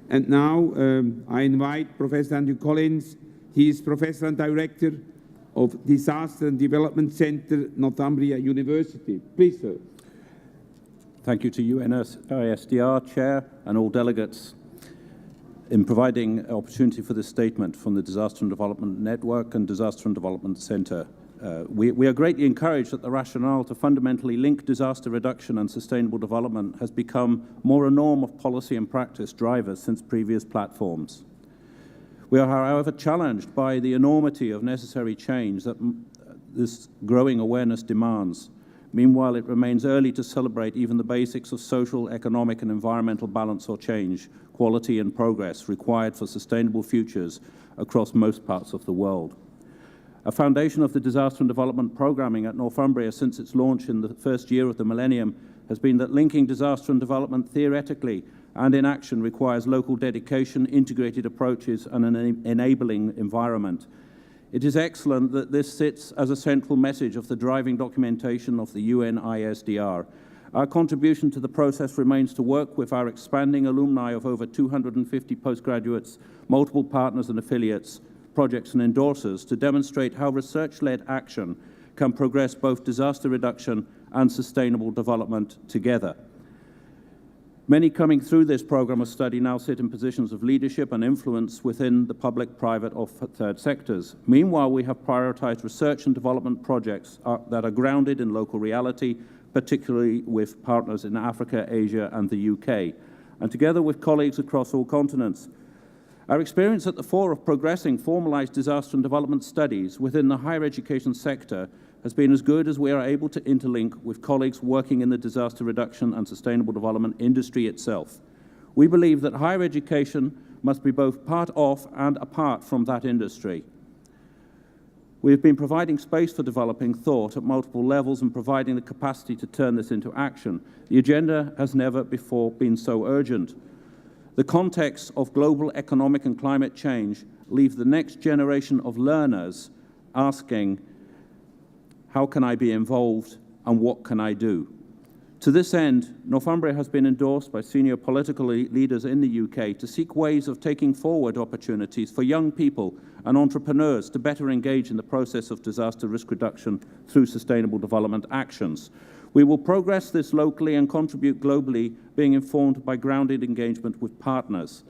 And now I invite Professor Andrew Collins. He is Professor and Director of Disaster and Development Center, Northumbria University. Please, sir. Thank you to UNISDR Chair and all delegates in providing opportunity for this statement from the Disaster and Development Network and Disaster and Development Center. We are greatly encouraged that the rationale to fundamentally link disaster reduction and sustainable development has become more a norm of policy and practice drivers since previous platforms. We are, however, challenged by the enormity of necessary change that this growing awareness demands. Meanwhile, it remains early to celebrate even the basics of social, economic, and environmental balance or change, quality and progress required for sustainable futures across most parts of the world. A foundation of the disaster and development programming at Northumbria since its launch in the first year of the millennium has been that linking disaster and development theoretically and in action requires local dedication, integrated approaches, and an enabling environment. It is excellent that this sits as a central message of the driving documentation of the UNISDR. Our contribution to the process remains to work with our expanding alumni of over 250 postgraduates, multiple partners and affiliates, projects and endorsers to demonstrate how research-led action can progress both disaster reduction and sustainable development together. Many coming through this program of study now sit in positions of leadership and influence within the public, private, or third sectors. Meanwhile, we have prioritized research and development projects that are grounded in local reality, particularly with partners in Africa, Asia, and the UK, and together with colleagues across all continents. Our experience at the fore of progressing formalized disaster and development studies within the higher education sector has been as good as we are able to interlink with colleagues working in the disaster reduction and sustainable development industry itself. We believe that higher education must be both part of and apart from that industry. We have been providing space for developing thought at multiple levels and providing the capacity to turn this into action. The agenda has never before been so urgent. The context of global economic and climate change leave the next generation of learners asking, how can I be involved and what can I do? To this end, Northumbria has been endorsed by senior political leaders in the UK to seek ways of taking forward opportunities for young people and entrepreneurs to better engage in the process of disaster risk reduction through sustainable development actions. We will progress this locally and contribute globally, being informed by grounded engagement with partners.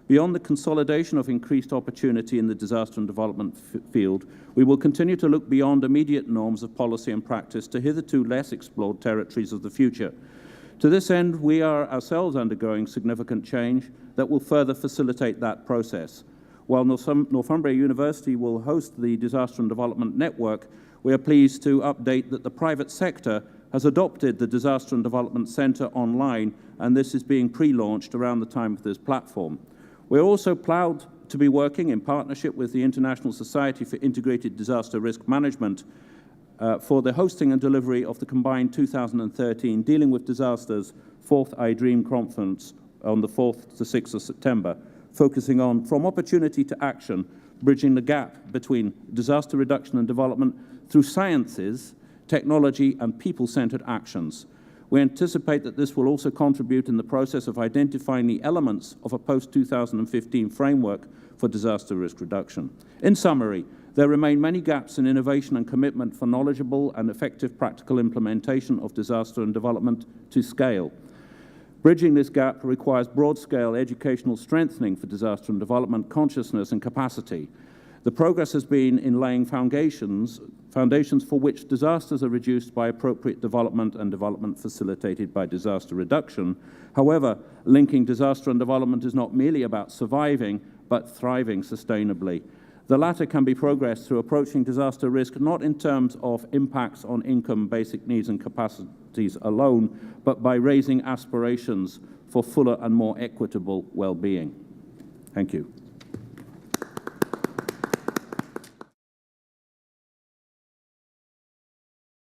Beyond the consolidation of increased opportunity in the disaster and development field, we will continue to look beyond immediate norms of policy and practice to hitherto less explored territories of the future. To this end, we are ourselves undergoing significant change that will further facilitate that process. While Northumbria University will host the Disaster and Development Network, we are pleased to update that the private sector has adopted the Disaster and Development Center online, and this is being pre-launched around the time of this platform. We're also proud to be working in partnership with the International Society for Integrated Disaster Risk Management for the hosting and delivery of the combined 2013 Dealing with Disasters 4th iDream Conference on the 4th to 6th of September, focusing on From Opportunity to Action, bridging the gap between disaster reduction and development through sciences, technology, and people-centered actions. We anticipate that this will also contribute in the process of identifying the elements of a post-2015 framework for disaster risk reduction. In summary, there remain many gaps in innovation and commitment for knowledgeable and effective practical implementation of disaster and development to scale. Bridging this gap requires broad-scale educational strengthening for disaster and development consciousness and capacity. The progress has been in laying foundations for which disasters are reduced by appropriate development and development facilitated by disaster reduction. However, linking disaster and development is not merely about surviving, but thriving sustainably. The latter can be progressed through approaching disaster risk not in terms of impacts on income, basic needs and capacities alone, but by raising aspirations for fuller and more equitable well-being. Thank you.